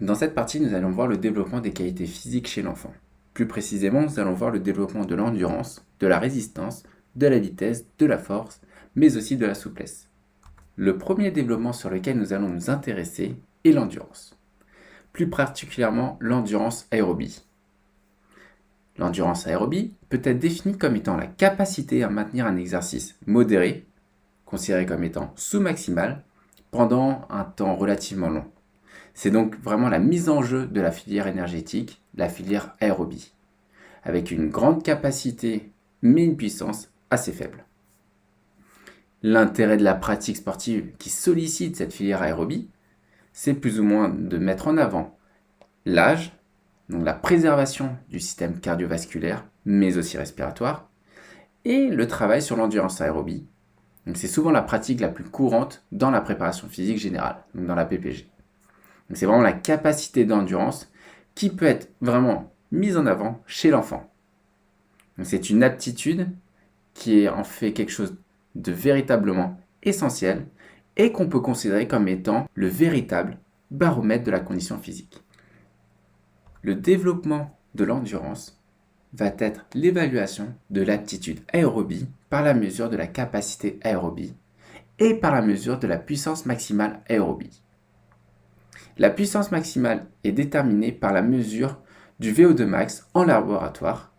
Dans cette partie, nous allons voir le développement des qualités physiques chez l'enfant. Plus précisément, nous allons voir le développement de l'endurance, de la résistance, de la vitesse, de la force, mais aussi de la souplesse. Le premier développement sur lequel nous allons nous intéresser est l'endurance. Plus particulièrement l'endurance aérobie. L'endurance aérobie peut être définie comme étant la capacité à maintenir un exercice modéré, considéré comme étant sous-maximal, pendant un temps relativement long. C'est donc vraiment la mise en jeu de la filière énergétique, la filière aérobie, avec une grande capacité mais une puissance assez faible. L'intérêt de la pratique sportive qui sollicite cette filière aérobie, c'est plus ou moins de mettre en avant l'âge, donc la préservation du système cardiovasculaire, mais aussi respiratoire, et le travail sur l'endurance aérobie. Donc c'est souvent la pratique la plus courante dans la préparation physique générale, donc dans la PPG. Donc c'est vraiment la capacité d'endurance qui peut être vraiment mise en avant chez l'enfant. Donc c'est une aptitude qui est en fait quelque chose de véritablement essentiel et qu'on peut considérer comme étant le véritable baromètre de la condition physique. Le développement de l'endurance va être l'évaluation de l'aptitude aérobie par la mesure de la capacité aérobie et par la mesure de la puissance maximale aérobie. La puissance maximale est déterminée par la mesure du VO2 max en laboratoire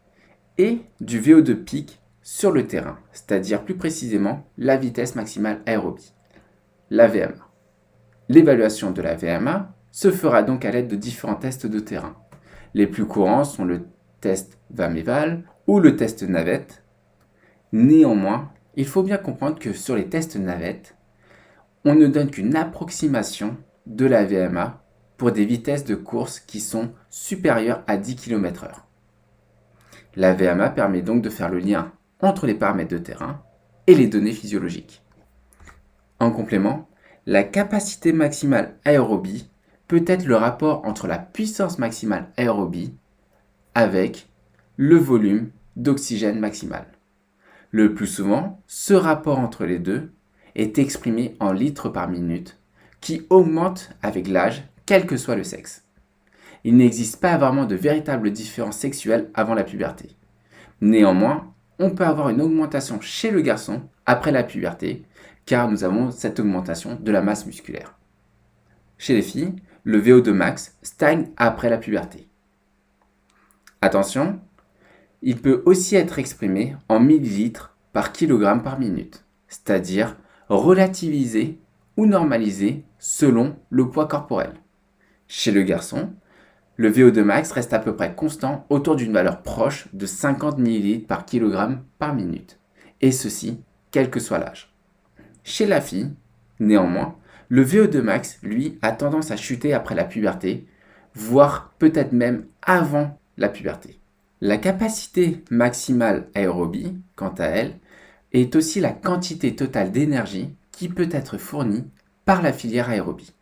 et du VO2 pic sur le terrain, c'est-à-dire plus précisément la vitesse maximale aérobie, la VMA. L'évaluation de la VMA se fera donc à l'aide de différents tests de terrain. Les plus courants sont le test VAM-EVAL ou le test navette. Néanmoins, il faut bien comprendre que sur les tests navette, on ne donne qu'une approximation de la VMA pour des vitesses de course qui sont supérieures à 10 km/h. La VMA permet donc de faire le lien entre les paramètres de terrain et les données physiologiques. En complément, la capacité maximale aérobie peut être le rapport entre la puissance maximale aérobie avec le volume d'oxygène maximal. Le plus souvent, ce rapport entre les deux est exprimé en litres par minute, qui augmente avec l'âge, quel que soit le sexe. Il n'existe pas vraiment de véritable différence sexuelle avant la puberté. Néanmoins, on peut avoir une augmentation chez le garçon après la puberté, car nous avons cette augmentation de la masse musculaire. Chez les filles, le VO2 max stagne après la puberté. Attention, il peut aussi être exprimé en millilitres par kilogramme par minute, c'est-à-dire relativisé ou normalisé selon le poids corporel. Chez le garçon, le VO2 max reste à peu près constant autour d'une valeur proche de 50 ml par kilogramme par minute, et ceci quel que soit l'âge. Chez la fille, néanmoins, le VO2 max, lui, a tendance à chuter après la puberté, voire peut-être même avant la puberté. La capacité maximale aérobie, quant à elle, est aussi la quantité totale d'énergie qui peut être fournie par la filière aérobie.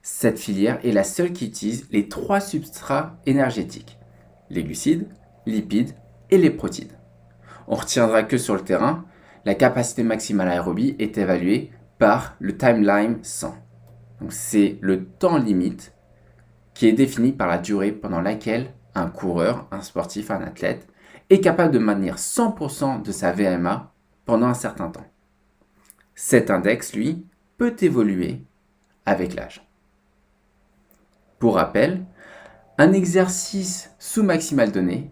Cette filière est la seule qui utilise les 3 substrats énergétiques, les glucides, lipides et les protides. On retiendra que sur le terrain, la capacité maximale aérobie est évaluée par le timeline 100. Donc c'est le temps limite qui est défini par la durée pendant laquelle un coureur, un sportif, un athlète est capable de maintenir 100% de sa VMA pendant un certain temps. Cet index, lui, peut évoluer avec l'âge. Pour rappel, un exercice sous-maximal donné,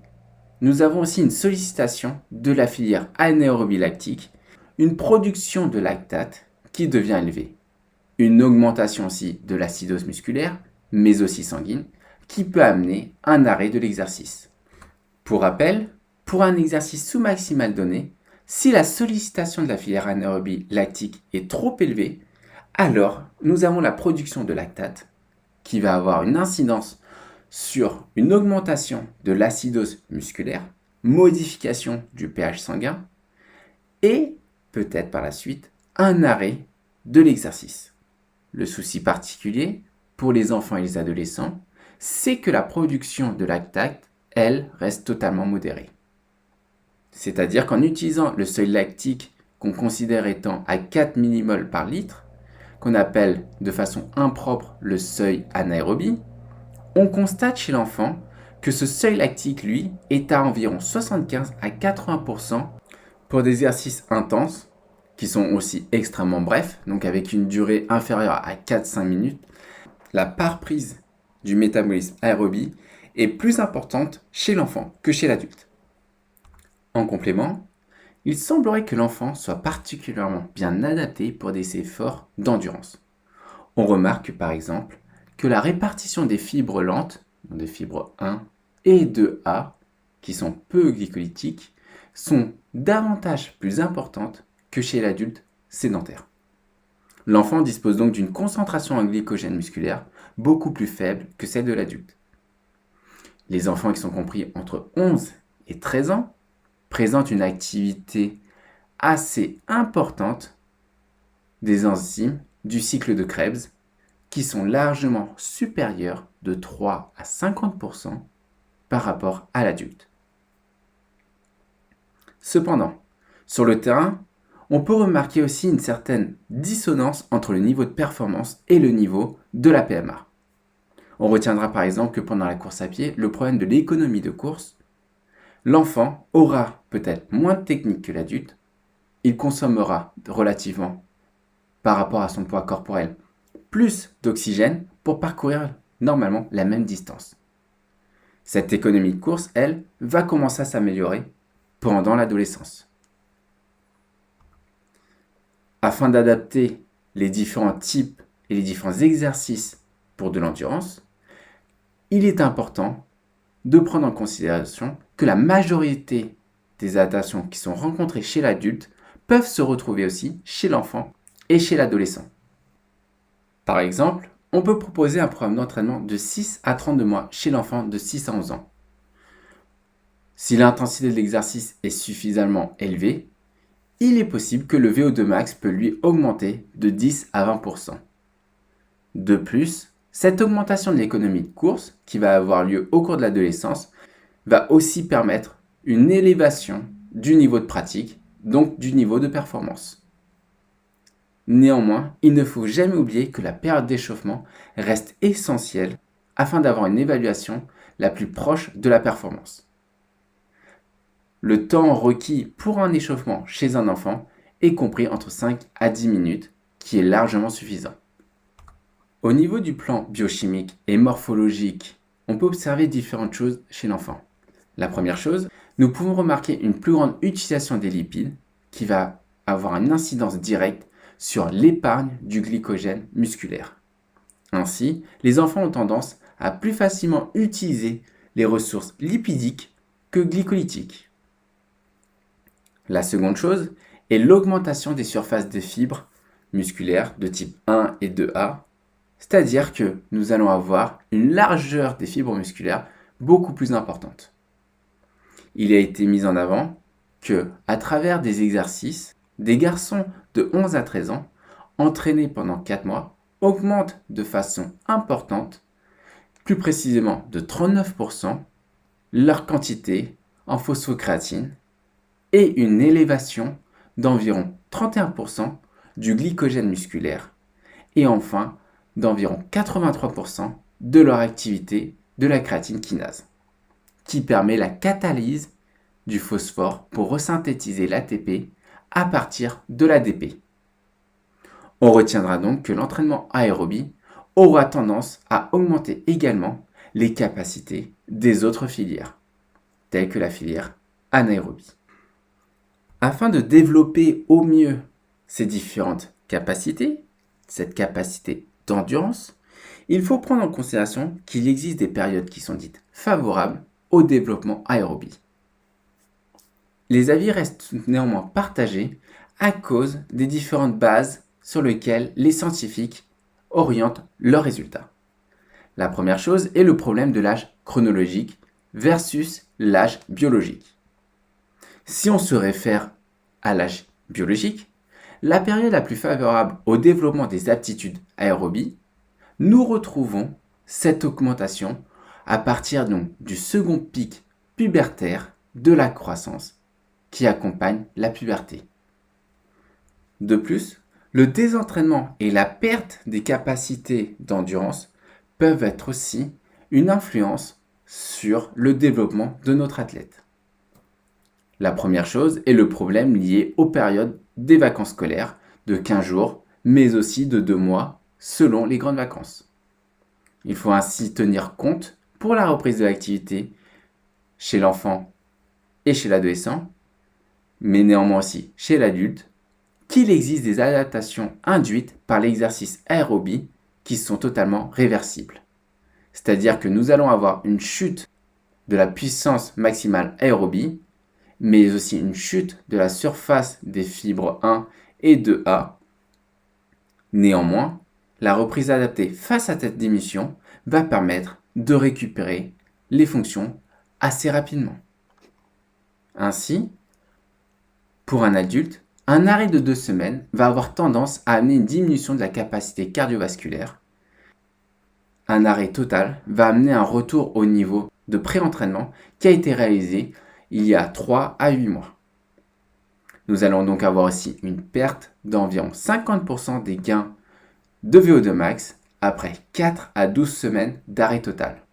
nous avons aussi une sollicitation de la filière anaérobie lactique, une production de lactate qui devient élevée, une augmentation aussi de l'acidose musculaire, mais aussi sanguine, qui peut amener un arrêt de l'exercice. Pour rappel, pour un exercice sous-maximal donné, si la sollicitation de la filière anaérobie lactique est trop élevée, alors nous avons la production de lactate qui va avoir une incidence sur une augmentation de l'acidose musculaire, modification du pH sanguin et peut-être par la suite un arrêt de l'exercice. Le souci particulier pour les enfants et les adolescents, c'est que la production de lactate, elle, reste totalement modérée. C'est-à-dire qu'en utilisant le seuil lactique qu'on considère étant à 4 mmol par litre, qu'on appelle de façon impropre le seuil anaérobie, On constate chez l'enfant que ce seuil lactique, lui, est à environ 75 à 80% pour des exercices intenses, qui sont aussi extrêmement brefs, donc avec une durée inférieure à 4-5 minutes. La part prise du métabolisme aérobie est plus importante chez l'enfant que chez l'adulte. En complément, il semblerait que l'enfant soit particulièrement bien adapté pour des efforts d'endurance. On remarque par exemple que la répartition des fibres lentes, des fibres 1 et 2A, qui sont peu glycolytiques, sont davantage plus importantes que chez l'adulte sédentaire. L'enfant dispose donc d'une concentration en glycogène musculaire beaucoup plus faible que celle de l'adulte. Les enfants qui sont compris entre 11 et 13 ans présentent une activité assez importante des enzymes du cycle de Krebs qui sont largement supérieures de 3 à 50% par rapport à l'adulte. Cependant, sur le terrain, on peut remarquer aussi une certaine dissonance entre le niveau de performance et le niveau de la PMA. On retiendra par exemple que pendant la course à pied, le problème de l'économie de course, l'enfant aura peut-être moins de technique que l'adulte, il consommera relativement par rapport à son poids corporel plus d'oxygène pour parcourir normalement la même distance. Cette économie de course, elle, va commencer à s'améliorer pendant l'adolescence. Afin d'adapter les différents types et les différents exercices pour de l'endurance, il est important de prendre en considération que la majorité des adaptations qui sont rencontrées chez l'adulte peuvent se retrouver aussi chez l'enfant et chez l'adolescent. Par exemple, on peut proposer un programme d'entraînement de 6 à 32 mois chez l'enfant de 6 à 11 ans. Si l'intensité de l'exercice est suffisamment élevée, il est possible que le VO2 max peut lui augmenter de 10 à 20%. De plus, cette augmentation de l'économie de course qui va avoir lieu au cours de l'adolescence va aussi permettre une élévation du niveau de pratique, donc du niveau de performance. Néanmoins, il ne faut jamais oublier que la période d'échauffement reste essentielle afin d'avoir une évaluation la plus proche de la performance. Le temps requis pour un échauffement chez un enfant est compris entre 5 à 10 minutes, qui est largement suffisant. Au niveau du plan biochimique et morphologique, on peut observer différentes choses chez l'enfant. La première chose, nous pouvons remarquer une plus grande utilisation des lipides qui va avoir une incidence directe sur l'épargne du glycogène musculaire. Ainsi, les enfants ont tendance à plus facilement utiliser les ressources lipidiques que glycolytiques. La seconde chose est l'augmentation des surfaces de fibres musculaires de type 1 et 2A, c'est-à-dire que nous allons avoir une largeur des fibres musculaires beaucoup plus importante. Il a été mis en avant que, à travers des exercices, des garçons de 11 à 13 ans, entraînés pendant 4 mois, augmentent de façon importante, plus précisément de 39%, leur quantité en phosphocréatine et une élévation d'environ 31% du glycogène musculaire et enfin d'environ 83% de leur activité de la créatine kinase, qui permet la catalyse du phosphore pour resynthétiser l'ATP à partir de l'ADP. On retiendra donc que l'entraînement aérobie aura tendance à augmenter également les capacités des autres filières, telles que la filière anaérobie. Afin de développer au mieux ces différentes capacités, cette capacité d'endurance, il faut prendre en considération qu'il existe des périodes qui sont dites favorables au développement aérobie. Les avis restent néanmoins partagés à cause des différentes bases sur lesquelles les scientifiques orientent leurs résultats. La première chose est le problème de l'âge chronologique versus l'âge biologique. Si on se réfère à l'âge biologique, la période la plus favorable au développement des aptitudes aérobies, nous retrouvons cette augmentation à partir donc du second pic pubertaire de la croissance qui accompagne la puberté. De plus, le désentraînement et la perte des capacités d'endurance peuvent être aussi une influence sur le développement de notre athlète. La première chose est le problème lié aux périodes des vacances scolaires de 15 jours, mais aussi de 2 mois selon les grandes vacances. Il faut ainsi tenir compte pour la reprise de l'activité chez l'enfant et chez l'adolescent, mais néanmoins aussi chez l'adulte, qu'il existe des adaptations induites par l'exercice aérobie qui sont totalement réversibles. C'est-à-dire que nous allons avoir une chute de la puissance maximale aérobie, mais aussi une chute de la surface des fibres 1 et 2A. Néanmoins, la reprise adaptée face à cette diminution va permettre de récupérer les fonctions assez rapidement. Ainsi, pour un adulte, un arrêt de 2 semaines va avoir tendance à amener une diminution de la capacité cardiovasculaire. Un arrêt total va amener un retour au niveau de pré-entraînement qui a été réalisé il y a 3 à 8 mois. Nous allons donc avoir aussi une perte d'environ 50% des gains de VO2 max après 4 à 12 semaines d'arrêt total.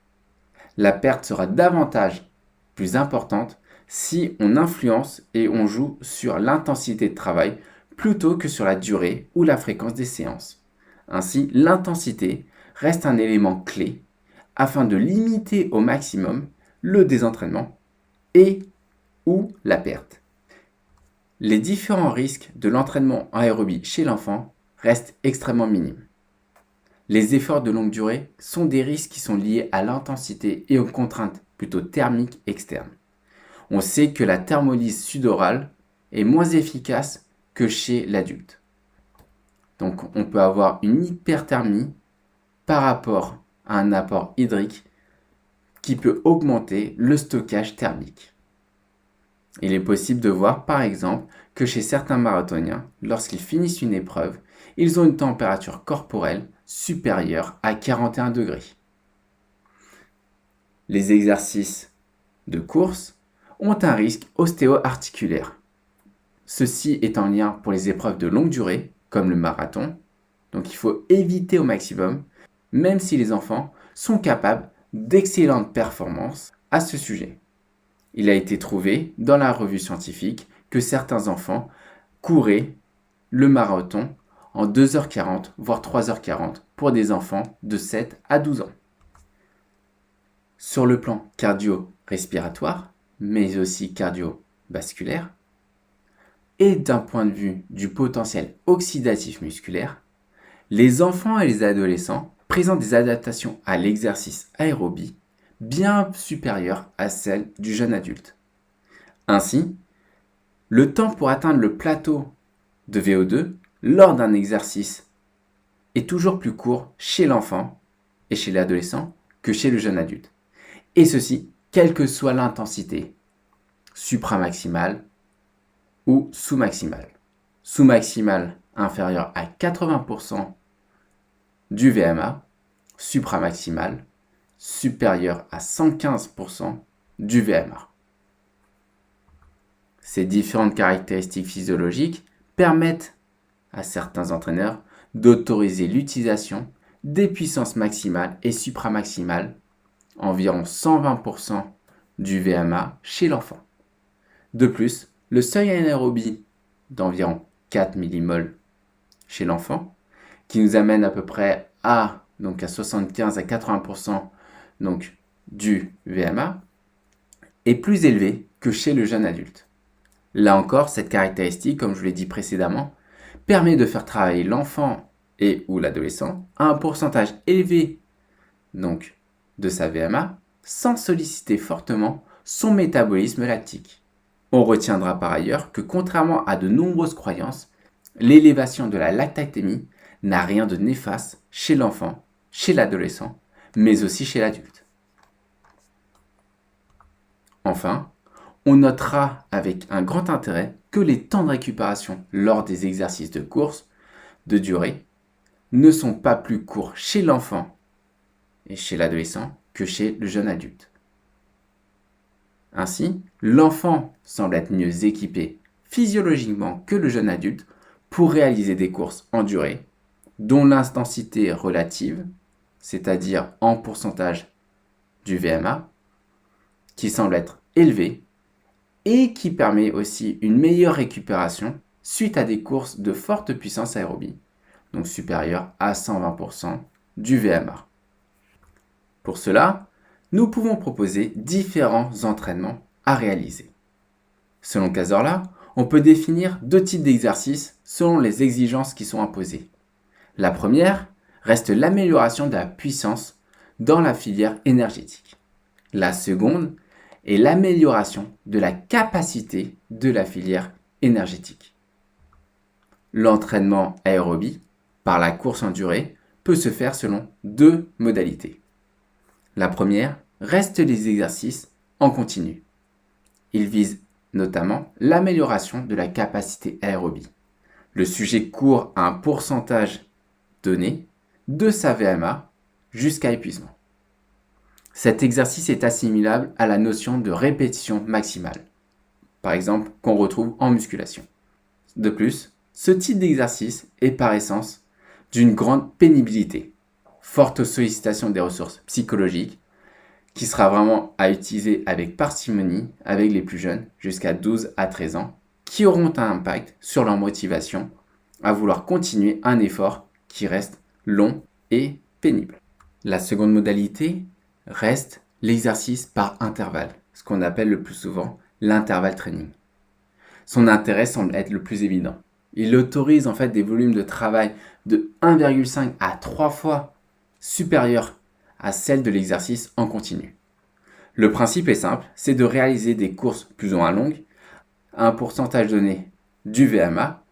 La perte sera davantage plus importante si on influence et on joue sur l'intensité de travail plutôt que sur la durée ou la fréquence des séances. Ainsi, l'intensité reste un élément clé afin de limiter au maximum le désentraînement et ou la perte. Les différents risques de l'entraînement aérobie chez l'enfant restent extrêmement minimes. Les efforts de longue durée sont des risques qui sont liés à l'intensité et aux contraintes plutôt thermiques externes. On sait que la thermolyse sudorale est moins efficace que chez l'adulte. Donc on peut avoir une hyperthermie par rapport à un apport hydrique qui peut augmenter le stockage thermique. Il est possible de voir par exemple que chez certains marathoniens, lorsqu'ils finissent une épreuve, ils ont une température corporelle supérieure à 41 degrés. Les exercices de course ont un risque ostéo-articulaire. Ceci est en lien pour les épreuves de longue durée, comme le marathon, donc il faut éviter au maximum, même si les enfants sont capables d'excellentes performances à ce sujet. Il a été trouvé dans la revue scientifique que certains enfants couraient le marathon en 2h40, voire 3h40 pour des enfants de 7 à 12 ans. Sur le plan cardio-respiratoire, mais aussi cardiovasculaire, et d'un point de vue du potentiel oxydatif musculaire, les enfants et les adolescents présentent des adaptations à l'exercice aérobie bien supérieures à celles du jeune adulte. Ainsi, le temps pour atteindre le plateau de VO2 lors d'un exercice est toujours plus court chez l'enfant et chez l'adolescent que chez le jeune adulte. Et ceci, quelle que soit l'intensité, supramaximale ou sous-maximale. Sous-maximale inférieure à 80% du VMA, supramaximale supérieure à 115% du VMA. Ces différentes caractéristiques physiologiques permettent à certains entraîneurs d'autoriser l'utilisation des puissances maximales et supramaximales, environ 120% du VMA chez l'enfant. De plus, le seuil anaérobie d'environ 4 mmol chez l'enfant, qui nous amène à peu près à 75 à 80% du VMA, est plus élevé que chez le jeune adulte. Là encore, cette caractéristique, comme je vous l'ai dit précédemment, permet de faire travailler l'enfant et ou l'adolescent à un pourcentage élevé de sa VMA sans solliciter fortement son métabolisme lactique. On retiendra par ailleurs que contrairement à de nombreuses croyances, l'élévation de la lactatémie n'a rien de néfaste chez l'enfant, chez l'adolescent, mais aussi chez l'adulte. Enfin, on notera avec un grand intérêt que les temps de récupération lors des exercices de course de durée ne sont pas plus courts chez l'enfant et chez l'adolescent que chez le jeune adulte. Ainsi, l'enfant semble être mieux équipé physiologiquement que le jeune adulte pour réaliser des courses en durée, dont l'intensité relative, c'est-à-dire en pourcentage du VMA, qui semble être élevé et qui permet aussi une meilleure récupération suite à des courses de forte puissance aérobie, donc supérieure à 120% du VMA. Pour cela, nous pouvons proposer différents entraînements à réaliser. Selon Cazorla, on peut définir deux types d'exercices selon les exigences qui sont imposées. La première reste l'amélioration de la puissance dans la filière énergétique. La seconde est l'amélioration de la capacité de la filière énergétique. L'entraînement aérobie, par la course en durée, peut se faire selon deux modalités. La première reste les exercices en continu. Ils visent notamment l'amélioration de la capacité aérobie. Le sujet court à un pourcentage donné de sa VMA jusqu'à épuisement. Cet exercice est assimilable à la notion de répétition maximale, par exemple qu'on retrouve en musculation. De plus, ce type d'exercice est par essence d'une grande pénibilité, forte sollicitation des ressources psychologiques, qui sera vraiment à utiliser avec parcimonie avec les plus jeunes jusqu'à 12 à 13 ans, qui auront un impact sur leur motivation à vouloir continuer un effort qui reste long et pénible. La seconde modalité reste l'exercice par intervalle, ce qu'on appelle le plus souvent l'intervalle training. Son intérêt semble être le plus évident. Il autorise en fait des volumes de travail de 1,5 à 3 fois supérieurs à celle de l'exercice en continu. Le principe est simple, c'est de réaliser des courses plus ou moins longues à un pourcentage donné du VMA,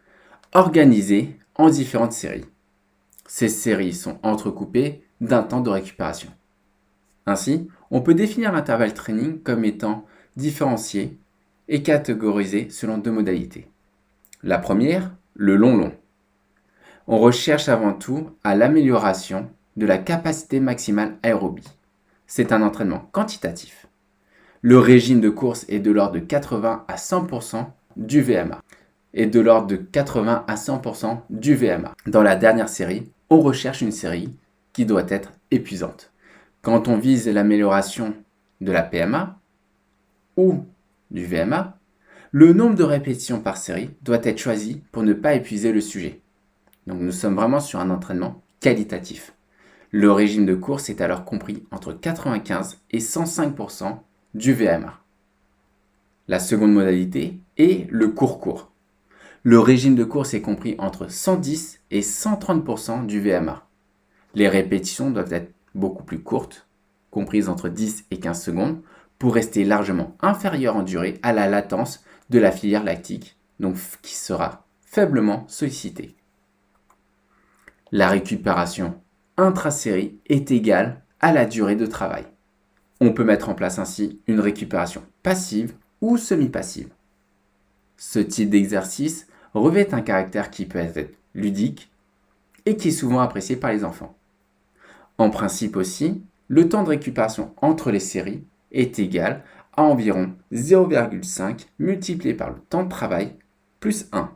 organisées en différentes séries. Ces séries sont entrecoupées d'un temps de récupération. Ainsi, on peut définir l'intervalle training comme étant différencié et catégorisé selon deux modalités. La première, le long-long. On recherche avant tout à l'amélioration de la capacité maximale aérobie. C'est un entraînement quantitatif. Le régime de course est de l'ordre de 80 à 100% du VMA et de l'ordre de 80 à 100% du VMA. Dans la dernière série, on recherche une série qui doit être épuisante. Quand on vise l'amélioration de la PMA ou du VMA, le nombre de répétitions par série doit être choisi pour ne pas épuiser le sujet. Donc nous sommes vraiment sur un entraînement qualitatif. Le régime de course est alors compris entre 95 et 105% du VMA. La seconde modalité est le court-court. Le régime de course est compris entre 110 et 130% du VMA. Les répétitions doivent être beaucoup plus courtes, comprises entre 10 et 15 secondes, pour rester largement inférieures en durée à la latence de la filière lactique, donc qui sera faiblement sollicitée. La récupération intra-série est égale à la durée de travail. On peut mettre en place ainsi une récupération passive ou semi-passive. Ce type d'exercice revêt un caractère qui peut être ludique et qui est souvent apprécié par les enfants. En principe aussi, le temps de récupération entre les séries est égal à environ 0,5 multiplié par le temps de travail plus 1.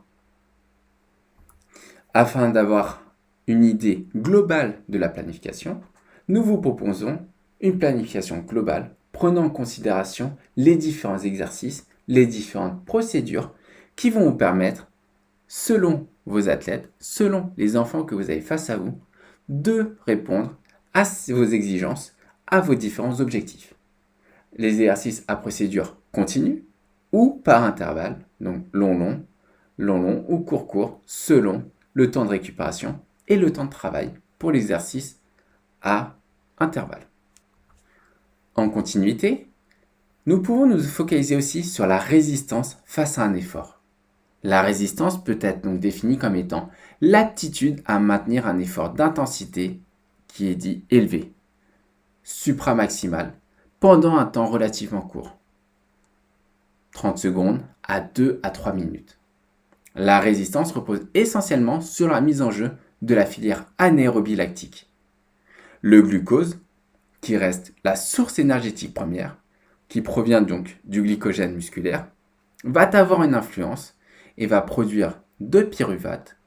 Afin d'avoir une idée globale de la planification, nous vous proposons une planification globale prenant en considération les différents exercices, les différentes procédures qui vont vous permettre, selon vos athlètes, selon les enfants que vous avez face à vous, de répondre à vos exigences, à vos différents objectifs. Les exercices à procédure continue ou par intervalle, donc long ou court, selon le temps de récupération et le temps de travail pour l'exercice à intervalle. En continuité, nous pouvons nous focaliser aussi sur la résistance face à un effort. La résistance peut être donc définie comme étant l'aptitude à maintenir un effort d'intensité qui est dit élevé, supramaximal, pendant un temps relativement court, 30 secondes à 2 à 3 minutes. La résistance repose essentiellement sur la mise en jeu de la filière anaérobie lactique. Le glucose, qui reste la source énergétique première, qui provient donc du glycogène musculaire, va avoir une influence et va produire de pyruvate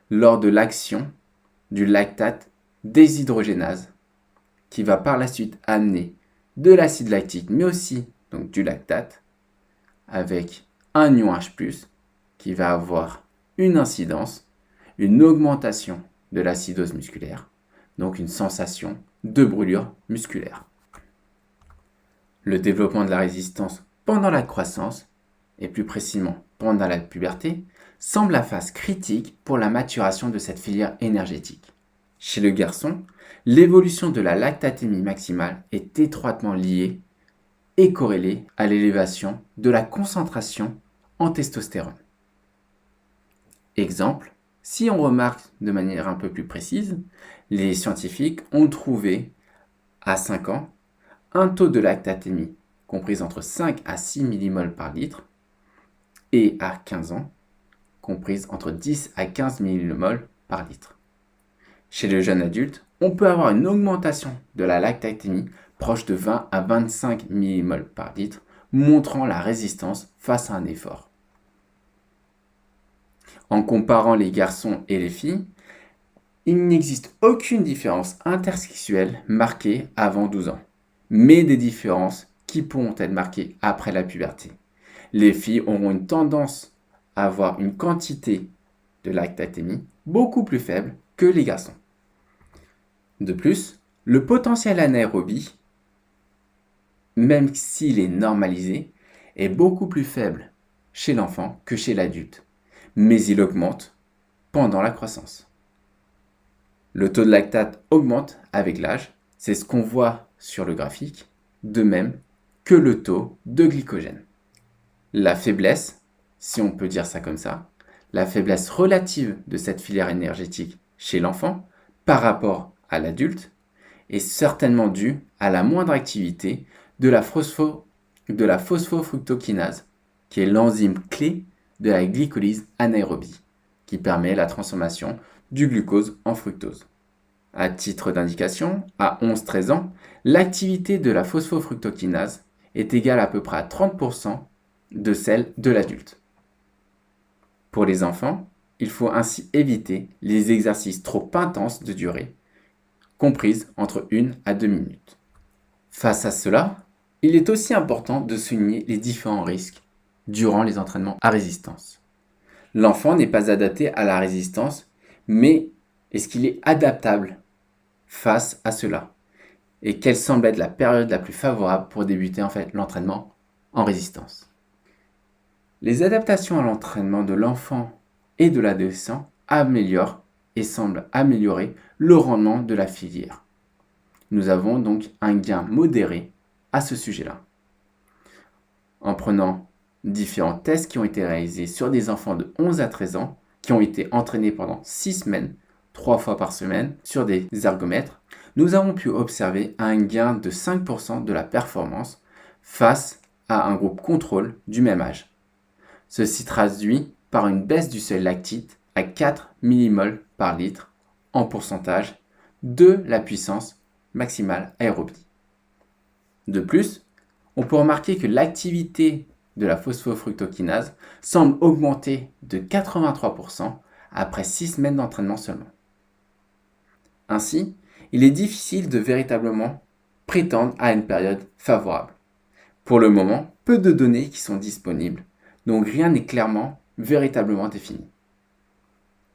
lors de l'action du lactate déshydrogénase, qui va par la suite amener de l'acide lactique, mais aussi donc, du lactate, avec un ion H+, qui va avoir une incidence, une augmentation de l'acidose musculaire, donc une sensation de brûlure musculaire. Le développement de la résistance pendant la croissance, et plus précisément pendant la puberté, semble la phase critique pour la maturation de cette filière énergétique. Chez le garçon, l'évolution de la lactatémie maximale est étroitement liée et corrélée à l'élévation de la concentration en testostérone. Exemple, si on remarque de manière un peu plus précise, les scientifiques ont trouvé à 5 ans un taux de lactatémie compris entre 5 à 6 millimoles par litre et à 15 ans comprise entre 10 à 15 millimoles par litre. Chez le jeune adulte, on peut avoir une augmentation de la lactatémie proche de 20 à 25 millimoles par litre, montrant la résistance face à un effort. En comparant les garçons et les filles, il n'existe aucune différence intersexuelle marquée avant 12 ans, mais des différences qui pourront être marquées après la puberté. Les filles auront une tendance à avoir une quantité de lactatémie beaucoup plus faible que les garçons. De plus, le potentiel anaérobie, même s'il est normalisé, est beaucoup plus faible chez l'enfant que chez l'adulte, mais il augmente pendant la croissance. Le taux de lactate augmente avec l'âge, c'est ce qu'on voit sur le graphique, de même que le taux de glycogène. La faiblesse, si on peut dire ça comme ça, la faiblesse relative de cette filière énergétique chez l'enfant par rapport à l'adulte est certainement due à la moindre activité de la phosphofructokinase, qui est l'enzyme clé de la glycolyse anaérobie, qui permet la transformation du glucose en fructose. À titre d'indication, à 11-13 ans, l'activité de la phosphofructokinase est égale à peu près à 30% de celle de l'adulte. Pour les enfants, il faut ainsi éviter les exercices trop intenses de durée, comprises entre 1 à 2 minutes. Face à cela, il est aussi important de souligner les différents risques durant les entraînements à résistance. L'enfant n'est pas adapté à la résistance, mais est-ce qu'il est adaptable face à cela? Et quelle semble être la période la plus favorable pour débuter l'entraînement en résistance? Les adaptations à l'entraînement de l'enfant et de l'adolescent améliorent et semblent améliorer le rendement de la filière. Nous avons donc un gain modéré à ce sujet-là. En prenant différents tests qui ont été réalisés sur des enfants de 11 à 13 ans qui ont été entraînés pendant 6 semaines, 3 fois par semaine, sur des ergomètres, nous avons pu observer un gain de 5% de la performance face à un groupe contrôle du même âge. Ceci traduit par une baisse du seuil lactique à 4 millimoles par litre en pourcentage de la puissance maximale aérobie. De plus, on peut remarquer que l'activité de la phosphofructokinase semble augmenter de 83% après 6 semaines d'entraînement seulement. Ainsi, il est difficile de véritablement prétendre à une période favorable. Pour le moment, peu de données qui sont disponibles, donc rien n'est clairement, véritablement défini.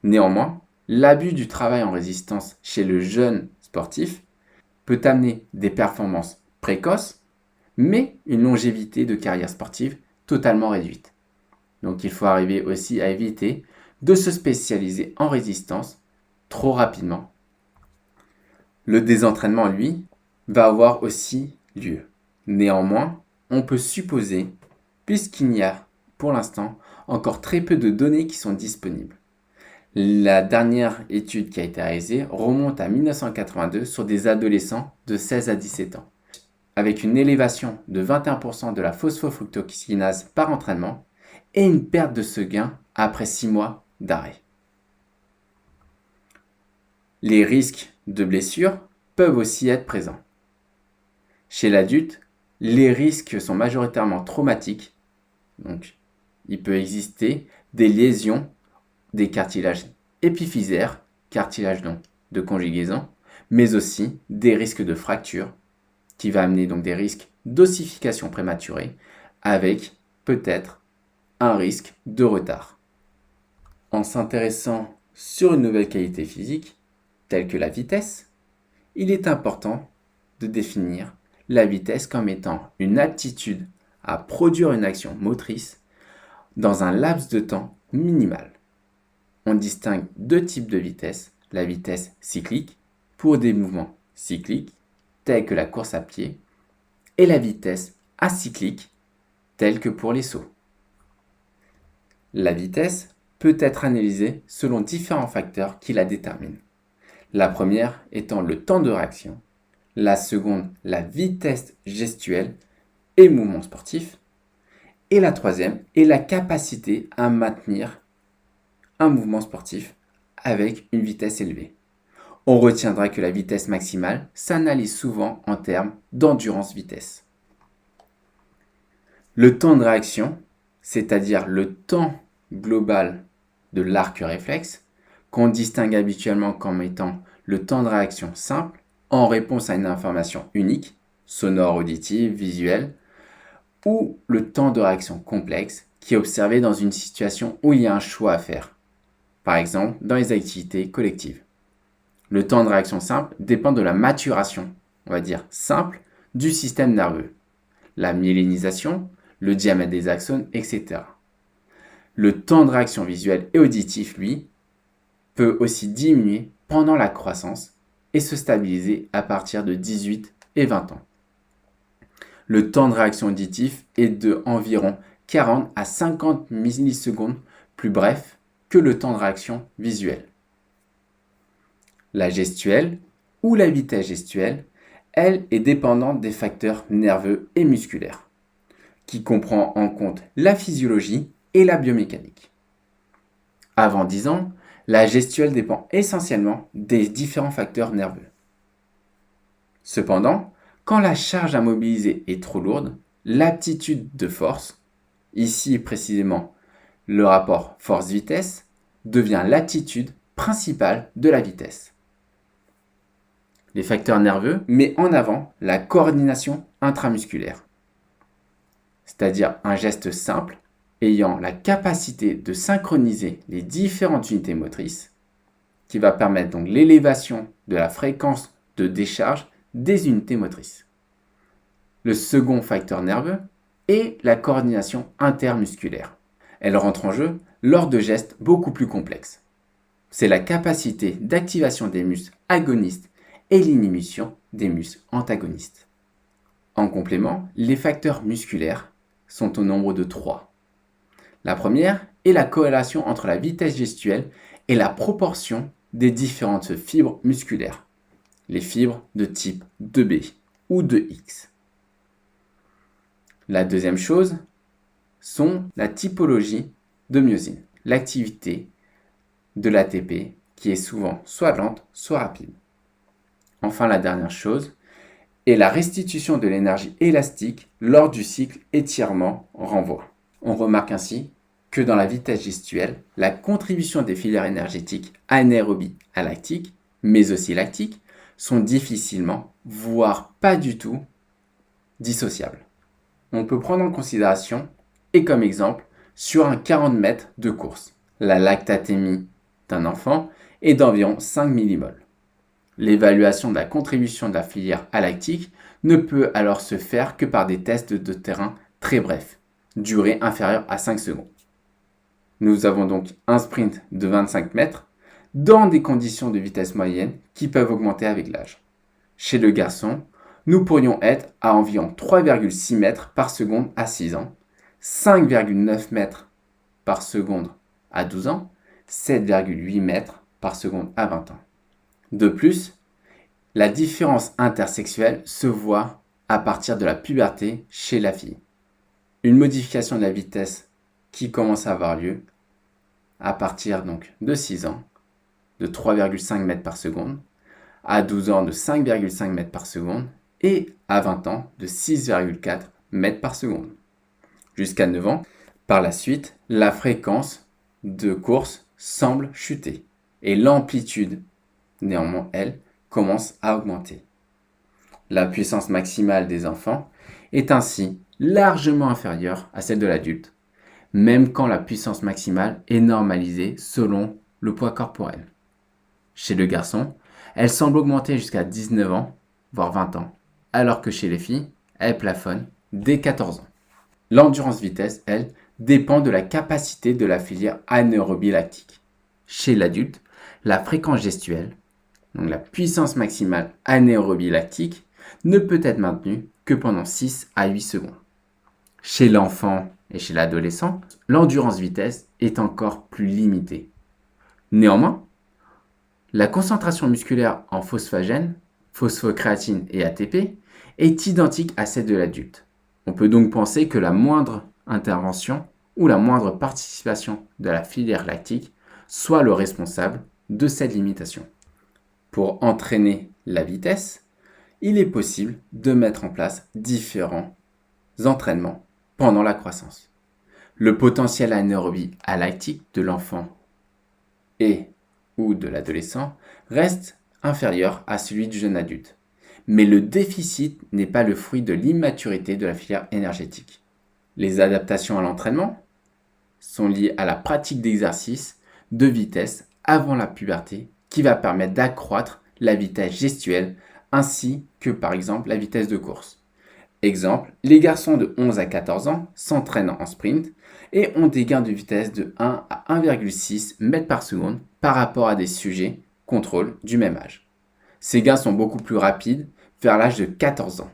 Néanmoins, l'abus du travail en résistance chez le jeune sportif peut amener des performances précoces, mais une longévité de carrière sportive totalement réduite. Donc il faut arriver aussi à éviter de se spécialiser en résistance trop rapidement. Le désentraînement, lui, va avoir aussi lieu. Néanmoins, on peut supposer, puisqu'il n'y a pour l'instant encore très peu de données qui sont disponibles. La dernière étude qui a été réalisée remonte à 1982 sur des adolescents de 16 à 17 ans, avec une élévation de 21% de la phosphofructokinase par entraînement et une perte de ce gain après 6 mois d'arrêt. Les risques de blessures peuvent aussi être présents. Chez l'adulte, les risques sont majoritairement traumatiques, donc il peut exister des lésions des cartilages épiphysaires, cartilages donc de conjugaison, mais aussi des risques de fractures qui va amener donc des risques d'ossification prématurée avec peut-être un risque de retard. En s'intéressant sur une nouvelle qualité physique, telle que la vitesse, il est important de définir la vitesse comme étant une aptitude à produire une action motrice dans un laps de temps minimal. On distingue deux types de vitesse, la vitesse cyclique pour des mouvements cycliques tels que la course à pied et la vitesse acyclique telle que pour les sauts. La vitesse peut être analysée selon différents facteurs qui la déterminent. La première étant le temps de réaction, la seconde la vitesse gestuelle et mouvement sportif, et la troisième est la capacité à maintenir un mouvement sportif avec une vitesse élevée. On retiendra que la vitesse maximale s'analyse souvent en termes d'endurance-vitesse. Le temps de réaction, c'est-à-dire le temps global de l'arc réflexe, qu'on distingue habituellement comme étant le temps de réaction simple en réponse à une information unique, sonore, auditive, visuelle, ou le temps de réaction complexe qui est observé dans une situation où il y a un choix à faire, par exemple dans les activités collectives. Le temps de réaction simple dépend de la maturation, on va dire simple, du système nerveux, la myélinisation, le diamètre des axones, etc. Le temps de réaction visuelle et auditif, lui, peut aussi diminuer pendant la croissance et se stabiliser à partir de 18 et 20 ans. Le temps de réaction auditif est de environ 40 à 50 millisecondes plus bref que le temps de réaction visuelle. La gestuelle ou la vitesse gestuelle, elle est dépendante des facteurs nerveux et musculaires, qui comprend en compte la physiologie et la biomécanique. Avant 10 ans, la gestuelle dépend essentiellement des différents facteurs nerveux. Cependant, quand la charge à mobiliser est trop lourde, l'aptitude de force, ici précisément le rapport force-vitesse, devient l'aptitude principale de la vitesse. Les facteurs nerveux mettent en avant la coordination intramusculaire, c'est-à-dire un geste simple ayant la capacité de synchroniser les différentes unités motrices, qui va permettre donc l'élévation de la fréquence de décharge des unités motrices. Le second facteur nerveux est la coordination intermusculaire. Elle rentre en jeu lors de gestes beaucoup plus complexes. C'est la capacité d'activation des muscles agonistes et l'inhibition des muscles antagonistes. En complément, les facteurs musculaires sont au nombre de 3. La première est la corrélation entre la vitesse gestuelle et la proportion des différentes fibres musculaires, les fibres de type 2B ou 2X. La deuxième chose sont la typologie de myosine, l'activité de l'ATP qui est souvent soit lente, soit rapide. Enfin, la dernière chose est la restitution de l'énergie élastique lors du cycle étirement-renvoi. On remarque ainsi que dans la vitesse gestuelle, la contribution des filières énergétiques anaérobie à lactique, mais aussi lactique, sont difficilement, voire pas du tout, dissociables. On peut prendre en considération, et comme exemple, sur un 40 mètres de course, la lactatémie d'un enfant est d'environ 5 millimoles. L'évaluation de la contribution de la filière alactique ne peut alors se faire que par des tests de terrain très brefs, durée inférieure à 5 secondes. Nous avons donc un sprint de 25 mètres dans des conditions de vitesse moyenne qui peuvent augmenter avec l'âge. Chez le garçon, nous pourrions être à environ 3,6 mètres par seconde à 6 ans, 5,9 mètres par seconde à 12 ans, 7,8 mètres par seconde à 20 ans. De plus, la différence intersexuelle se voit à partir de la puberté chez la fille. Une modification de la vitesse qui commence à avoir lieu à partir donc de 6 ans, de 3,5 mètres par seconde, à 12 ans de 5,5 mètres par seconde et à 20 ans de 6,4 mètres par seconde. Jusqu'à 9 ans, par la suite, la fréquence de course semble chuter et l'amplitude, néanmoins, elle, commence à augmenter. La puissance maximale des enfants est ainsi largement inférieure à celle de l'adulte, même quand la puissance maximale est normalisée selon le poids corporel. Chez le garçon, elle semble augmenter jusqu'à 19 ans, voire 20 ans, alors que chez les filles, elle plafonne dès 14 ans. L'endurance vitesse, elle, dépend de la capacité de la filière anaérobie lactique. Chez l'adulte, la fréquence gestuelle, donc la puissance maximale anaérobie lactique, ne peut être maintenue que pendant 6 à 8 secondes. Chez l'enfant et chez l'adolescent, l'endurance vitesse est encore plus limitée. Néanmoins, la concentration musculaire en phosphagène, phosphocréatine et ATP est identique à celle de l'adulte. On peut donc penser que la moindre intervention ou la moindre participation de la filière lactique soit le responsable de cette limitation. Pour entraîner la vitesse, il est possible de mettre en place différents entraînements pendant la croissance. Le potentiel anaérobie lactique de l'enfant et ou de l'adolescent reste inférieur à celui du jeune adulte. Mais le déficit n'est pas le fruit de l'immaturité de la filière énergétique. Les adaptations à l'entraînement sont liées à la pratique d'exercices de vitesse avant la puberté qui va permettre d'accroître la vitesse gestuelle ainsi que par exemple la vitesse de course. Exemple, les garçons de 11 à 14 ans s'entraînent en sprint et ont des gains de vitesse de 1 à 1,6 mètres par seconde par rapport à des sujets contrôle du même âge. Ces gains sont beaucoup plus rapides vers l'âge de 14 ans.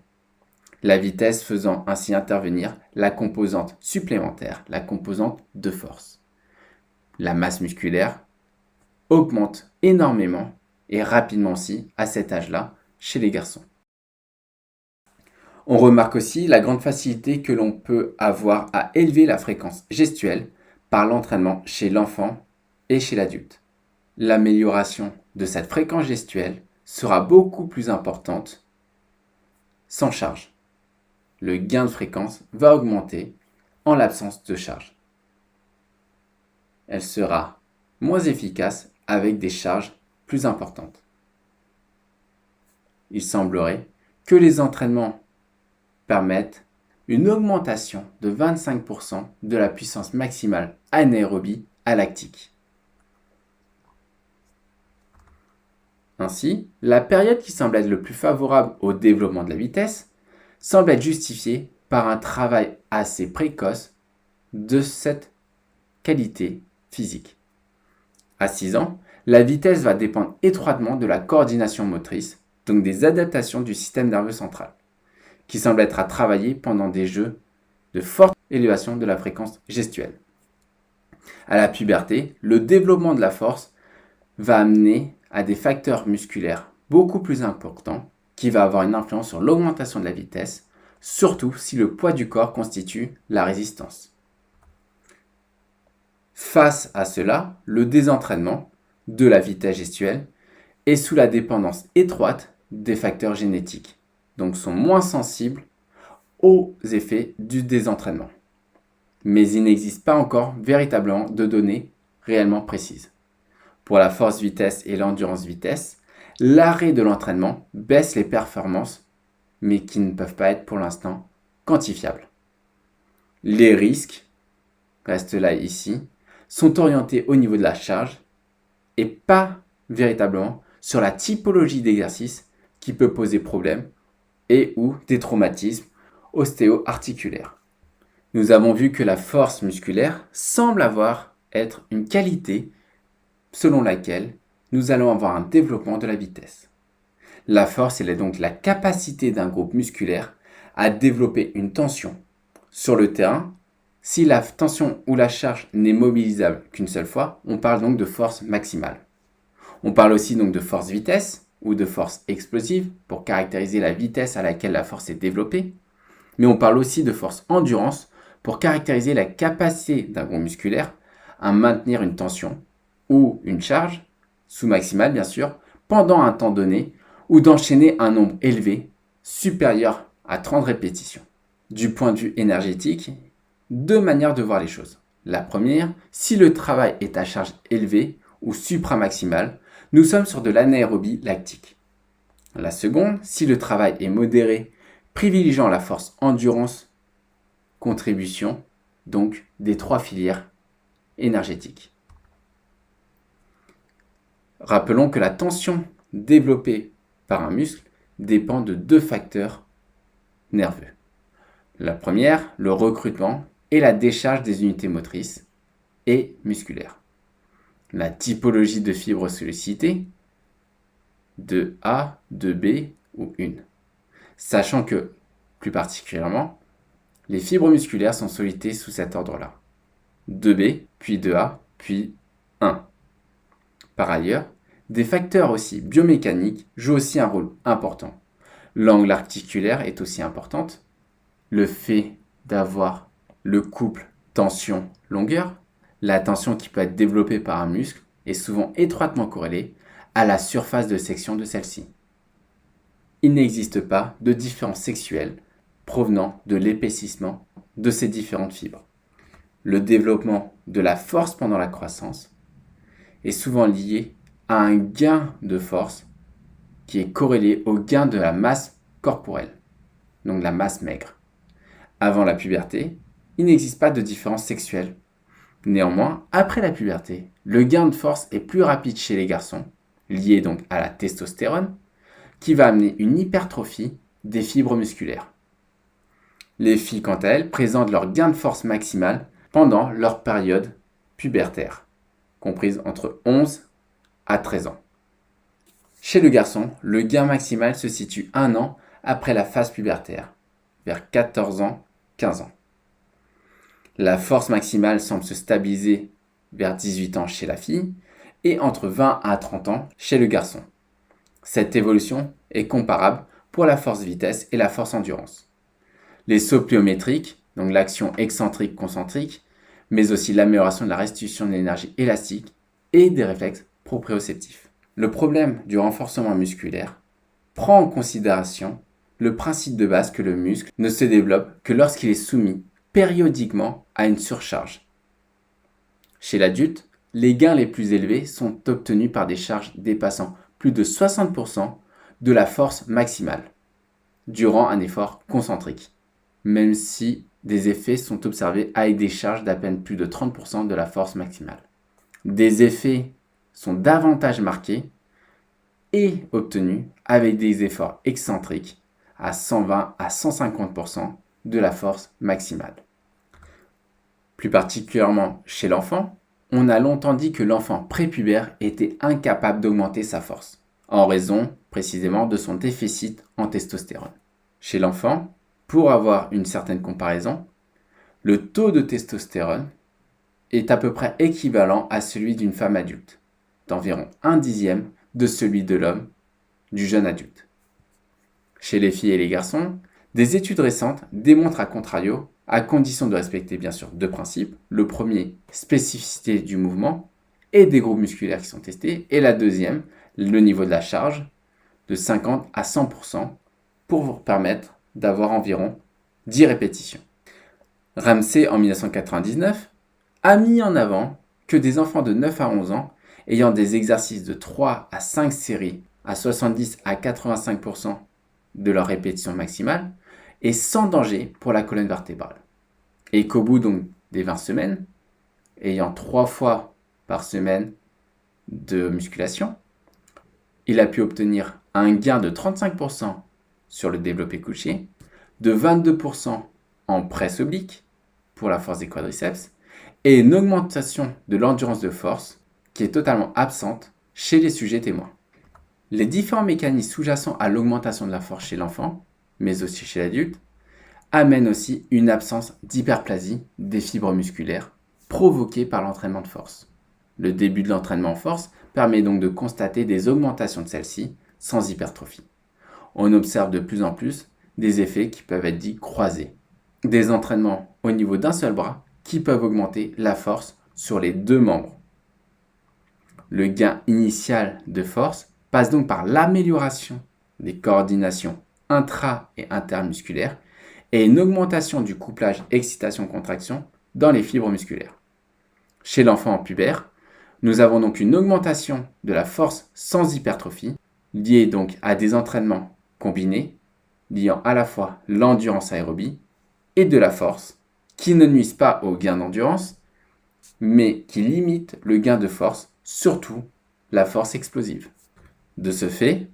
La vitesse faisant ainsi intervenir la composante supplémentaire, la composante de force. La masse musculaire augmente énormément et rapidement aussi à cet âge-là chez les garçons. On remarque aussi la grande facilité que l'on peut avoir à élever la fréquence gestuelle par l'entraînement chez l'enfant et chez l'adulte. L'amélioration de cette fréquence gestuelle sera beaucoup plus importante sans charge. Le gain de fréquence va augmenter en l'absence de charge. Elle sera moins efficace avec des charges plus importantes. Il semblerait que les entraînements permettent une augmentation de 25% de la puissance maximale anaérobie lactique. Ainsi, la période qui semble être le plus favorable au développement de la vitesse semble être justifiée par un travail assez précoce de cette qualité physique. À 6 ans, la vitesse va dépendre étroitement de la coordination motrice, donc des adaptations du système nerveux central, qui semble être à travailler pendant des jeux de forte élévation de la fréquence gestuelle. À la puberté, le développement de la force va amener à des facteurs musculaires beaucoup plus importants qui va avoir une influence sur l'augmentation de la vitesse, surtout si le poids du corps constitue la résistance. Face à cela, le désentraînement de la vitesse gestuelle est sous la dépendance étroite des facteurs génétiques, donc sont moins sensibles aux effets du désentraînement. Mais il n'existe pas encore véritablement de données réellement précises. Pour la force-vitesse et l'endurance-vitesse, l'arrêt de l'entraînement baisse les performances, mais qui ne peuvent pas être pour l'instant quantifiables. Les risques, restent là ici, sont orientés au niveau de la charge et pas véritablement sur la typologie d'exercice qui peut poser problème et ou des traumatismes ostéo-articulaires. Nous avons vu que la force musculaire semble être une qualité selon laquelle nous allons avoir un développement de la vitesse. La force, elle est donc la capacité d'un groupe musculaire à développer une tension sur le terrain. Si la tension ou la charge n'est mobilisable qu'une seule fois, on parle donc de force maximale. On parle aussi donc de force vitesse ou de force explosive pour caractériser la vitesse à laquelle la force est développée. Mais on parle aussi de force endurance pour caractériser la capacité d'un groupe musculaire à maintenir une tension ou une charge, sous maximale bien sûr, pendant un temps donné ou d'enchaîner un nombre élevé, supérieur à 30 répétitions. Du point de vue énergétique, deux manières de voir les choses. La première, si le travail est à charge élevée ou supramaximale, nous sommes sur de l'anaérobie lactique. La seconde, si le travail est modéré, privilégiant la force endurance, contribution, donc des 3 filières énergétiques. Rappelons que la tension développée par un muscle dépend de 2 facteurs nerveux. La première, le recrutement et la décharge des unités motrices et musculaires. La typologie de fibres sollicitées, de A, de B ou une. Sachant que, plus particulièrement, les fibres musculaires sont sollicitées sous cet ordre-là. 2B, puis 2A, puis 1. Par ailleurs, des facteurs aussi biomécaniques jouent aussi un rôle important. L'angle articulaire est aussi importante. Le fait d'avoir le couple tension-longueur, la tension qui peut être développée par un muscle est souvent étroitement corrélée à la surface de section de celle-ci. Il n'existe pas de différence sexuelle provenant de l'épaississement de ces différentes fibres. Le développement de la force pendant la croissance est souvent lié à un gain de force qui est corrélé au gain de la masse corporelle, donc la masse maigre. Avant la puberté, il n'existe pas de différence sexuelle. Néanmoins, après la puberté, le gain de force est plus rapide chez les garçons, lié donc à la testostérone, qui va amener une hypertrophie des fibres musculaires. Les filles, quant à elles, présentent leur gain de force maximal pendant leur période pubertaire, comprise entre 11 à 13 ans. Chez le garçon, le gain maximal se situe 1 an après la phase pubertaire, vers 14 ans, 15 ans. La force maximale semble se stabiliser vers 18 ans chez la fille et entre 20 à 30 ans chez le garçon. Cette évolution est comparable pour la force-vitesse et la force-endurance. Les sauts pliométriques, donc l'action excentrique-concentrique, mais aussi l'amélioration de la restitution de l'énergie élastique et des réflexes proprioceptifs. Le problème du renforcement musculaire prend en considération le principe de base que le muscle ne se développe que lorsqu'il est soumis périodiquement à une surcharge. Chez l'adulte, les gains les plus élevés sont obtenus par des charges dépassant plus de 60% de la force maximale durant un effort concentrique, même si des effets sont observés avec des charges d'à peine plus de 30% de la force maximale. Des effets sont davantage marqués et obtenus avec des efforts excentriques à 120 à 150% de la force maximale. Plus particulièrement chez l'enfant, on a longtemps dit que l'enfant prépubère était incapable d'augmenter sa force, en raison précisément de son déficit en testostérone. Chez l'enfant, pour avoir une certaine comparaison, le taux de testostérone est à peu près équivalent à celui d'une femme adulte, d'environ 1/10 de celui de l'homme, du jeune adulte. Chez les filles et les garçons, des études récentes démontrent à contrario, à condition de respecter bien sûr 2 principes. Le premier, spécificité du mouvement et des groupes musculaires qui sont testés. Et la deuxième, le niveau de la charge de 50 à 100% pour vous permettre d'avoir environ 10 répétitions. Ramsey, en 1999, a mis en avant que des enfants de 9 à 11 ans ayant des exercices de 3 à 5 séries à 70 à 85% de leur répétition maximale et sans danger pour la colonne vertébrale. Et qu'au bout donc des 20 semaines, ayant 3 fois par semaine de musculation, il a pu obtenir un gain de 35% sur le développé couché, de 22% en presse oblique pour la force des quadriceps et une augmentation de l'endurance de force qui est totalement absente chez les sujets témoins. Les différents mécanismes sous-jacents à l'augmentation de la force chez l'enfant, mais aussi chez l'adulte, amènent aussi une absence d'hyperplasie des fibres musculaires provoquée par l'entraînement de force. Le début de l'entraînement en force permet donc de constater des augmentations de celles-ci sans hypertrophie. On observe de plus en plus des effets qui peuvent être dits croisés. Des entraînements au niveau d'un seul bras qui peuvent augmenter la force sur les 2 membres. Le gain initial de force passe donc par l'amélioration des coordinations intra- et intermusculaires et une augmentation du couplage excitation-contraction dans les fibres musculaires. Chez l'enfant pubère, nous avons donc une augmentation de la force sans hypertrophie liés donc à des entraînements combinés, liant à la fois l'endurance aérobie et de la force, qui ne nuisent pas au gain d'endurance, mais qui limitent le gain de force, surtout la force explosive. De ce fait,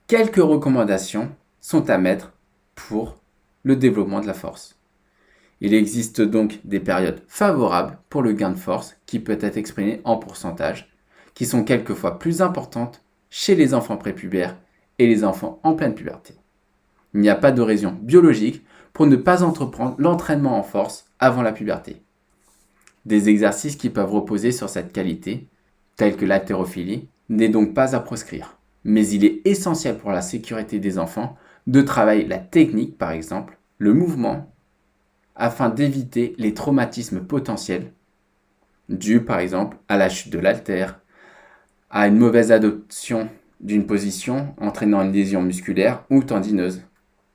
quelques recommandations sont à mettre pour le développement de la force. Il existe donc des périodes favorables pour le gain de force qui peut être exprimé en pourcentage, qui sont quelquefois plus importantes chez les enfants prépubères et les enfants en pleine puberté. Il n'y a pas de raison biologique pour ne pas entreprendre l'entraînement en force avant la puberté. Des exercices qui peuvent reposer sur cette qualité, tels que l'haltérophilie, n'est donc pas à proscrire. Mais il est essentiel pour la sécurité des enfants de travailler la technique, par exemple, le mouvement, afin d'éviter les traumatismes potentiels dus, par exemple, à la chute de l'haltère, à une mauvaise adoption d'une position entraînant une lésion musculaire ou tendineuse.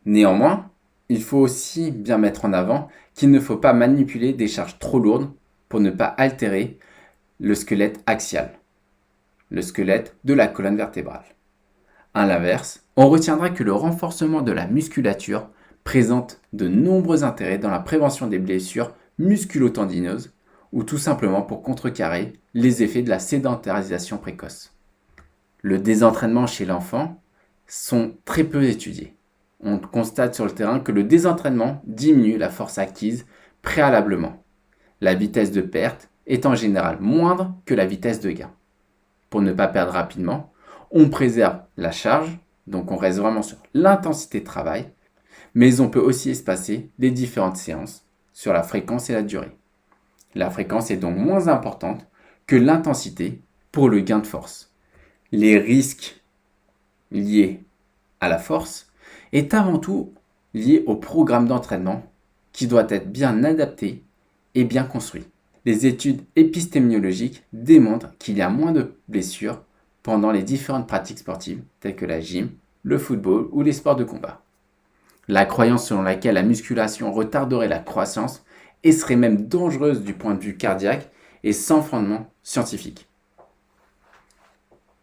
Néanmoins, il faut aussi bien mettre en avant qu'il ne faut pas manipuler des charges trop lourdes pour ne pas altérer le squelette axial, le squelette de la colonne vertébrale. À l'inverse, on retiendra que le renforcement de la musculature présente de nombreux intérêts dans la prévention des blessures musculo-tendineuses ou tout simplement pour contrecarrer les effets de la sédentarisation précoce. Le désentraînement chez l'enfant sont très peu étudiés. On constate sur le terrain que le désentraînement diminue la force acquise préalablement. La vitesse de perte est en général moindre que la vitesse de gain. Pour ne pas perdre rapidement, on préserve la charge, donc on reste vraiment sur l'intensité de travail, mais on peut aussi espacer les différentes séances sur la fréquence et la durée. La fréquence est donc moins importante que l'intensité pour le gain de force. Les risques liés à la force est avant tout lié au programme d'entraînement qui doit être bien adapté et bien construit. Les études épistémologiques démontrent qu'il y a moins de blessures pendant les différentes pratiques sportives telles que la gym, le football ou les sports de combat. La croyance selon laquelle la musculation retarderait la croissance et serait même dangereuse du point de vue cardiaque est sans fondement scientifique.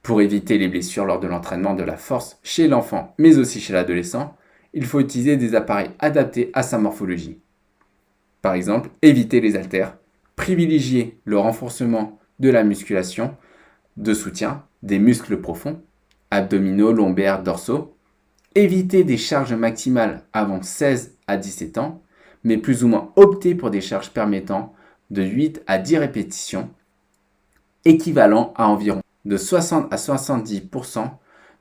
Pour éviter les blessures lors de l'entraînement de la force chez l'enfant mais aussi chez l'adolescent, il faut utiliser des appareils adaptés à sa morphologie. Par exemple, éviter les haltères, privilégier le renforcement de la musculation de soutien des muscles profonds, abdominaux, lombaires, dorsaux, éviter des charges maximales avant 16 à 17 ans, mais plus ou moins opter pour des charges permettant de 8 à 10 répétitions, équivalent à environ de 60 à 70%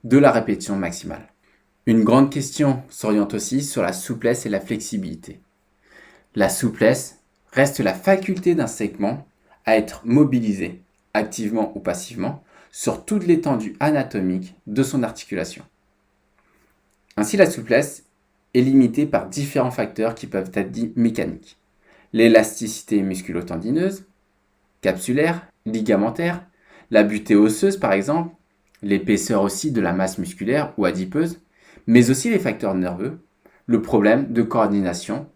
de la répétition maximale. Une grande question s'oriente aussi sur la souplesse et la flexibilité. La souplesse reste la faculté d'un segment à être mobilisé, activement ou passivement, sur toute l'étendue anatomique de son articulation. Ainsi, la souplesse est limitée par différents facteurs qui peuvent être dits mécaniques. L'élasticité musculo-tendineuse, capsulaire, ligamentaire, la butée osseuse par exemple, l'épaisseur aussi de la masse musculaire ou adipeuse, mais aussi les facteurs nerveux, le problème de coordination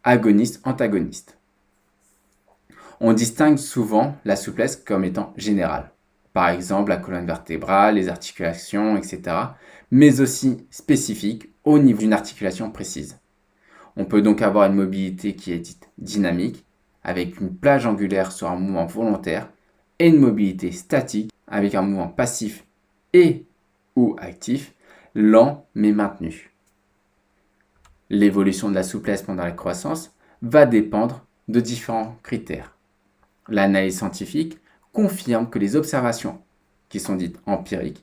agoniste-antagoniste. On distingue souvent la souplesse comme étant générale, par exemple la colonne vertébrale, les articulations, etc., mais aussi spécifique au niveau d'une articulation précise. On peut donc avoir une mobilité qui est dite dynamique, avec une plage angulaire sur un mouvement volontaire, et une mobilité statique, avec un mouvement passif et ou actif, lent mais maintenu. L'évolution de la souplesse pendant la croissance va dépendre de différents critères. L'analyse scientifique confirme que les observations, qui sont dites empiriques,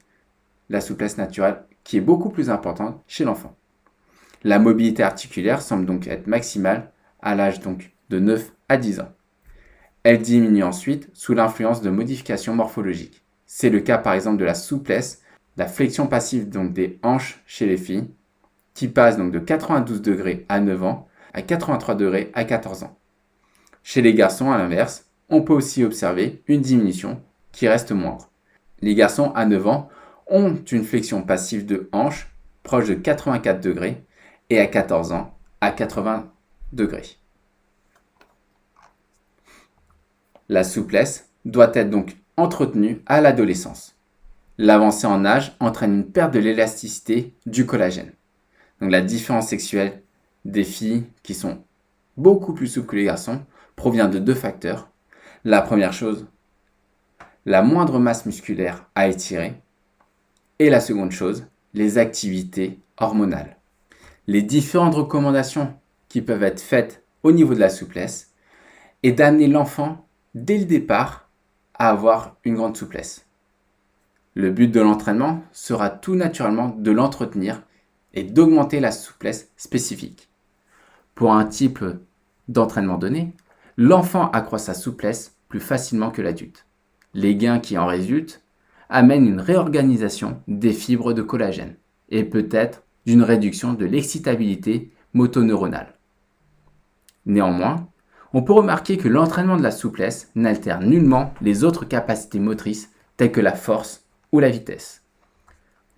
la souplesse naturelle qui est beaucoup plus importante chez l'enfant. La mobilité articulaire semble donc être maximale à l'âge donc de 9 à 10 ans. Elle diminue ensuite sous l'influence de modifications morphologiques. C'est le cas par exemple de la souplesse, la flexion passive donc des hanches chez les filles, qui passe donc de 92 degrés à 9 ans à 83 degrés à 14 ans. Chez les garçons, à l'inverse, on peut aussi observer une diminution qui reste moindre. Les garçons à 9 ans ont une flexion passive de hanche proche de 84 degrés et à 14 ans à 80 degrés. La souplesse doit être donc entretenue à l'adolescence. L'avancée en âge entraîne une perte de l'élasticité du collagène. Donc la différence sexuelle des filles qui sont beaucoup plus souples que les garçons provient de deux facteurs. La première chose, la moindre masse musculaire à étirer. Et la seconde chose, les activités hormonales. Les différentes recommandations qui peuvent être faites au niveau de la souplesse est d'amener l'enfant dès le départ à avoir une grande souplesse. Le but de l'entraînement sera tout naturellement de l'entretenir et d'augmenter la souplesse spécifique. Pour un type d'entraînement donné, l'enfant accroît sa souplesse plus facilement que l'adulte. Les gains qui en résultent amènent une réorganisation des fibres de collagène et peut-être d'une réduction de l'excitabilité motoneuronale. Néanmoins, on peut remarquer que l'entraînement de la souplesse n'altère nullement les autres capacités motrices telles que la force ou la vitesse.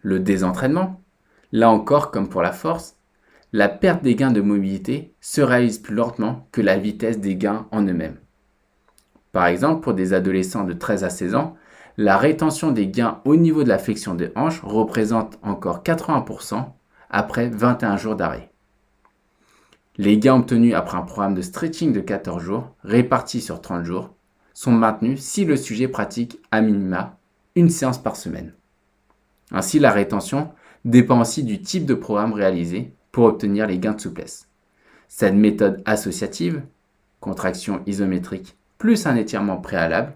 Le désentraînement, là encore comme pour la force, la perte des gains de mobilité se réalise plus lentement que la vitesse des gains en eux-mêmes. Par exemple, pour des adolescents de 13 à 16 ans, la rétention des gains au niveau de la flexion des hanches représente encore 80% après 21 jours d'arrêt. Les gains obtenus après un programme de stretching de 14 jours, répartis sur 30 jours, sont maintenus si le sujet pratique à minima une séance par semaine. Ainsi, la rétention dépend aussi du type de programme réalisé pour obtenir les gains de souplesse. Cette méthode associative, contraction isométrique plus un étirement préalable,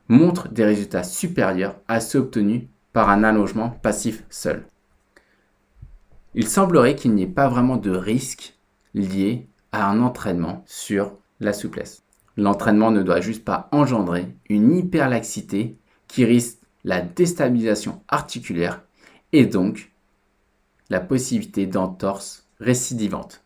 montre des résultats supérieurs à ceux obtenus par un allongement passif seul. Il semblerait qu'il n'y ait pas vraiment de risque lié à un entraînement sur la souplesse. L'entraînement ne doit juste pas engendrer une hyperlaxité qui risque la déstabilisation articulaire et donc la possibilité d'entorse récidivante.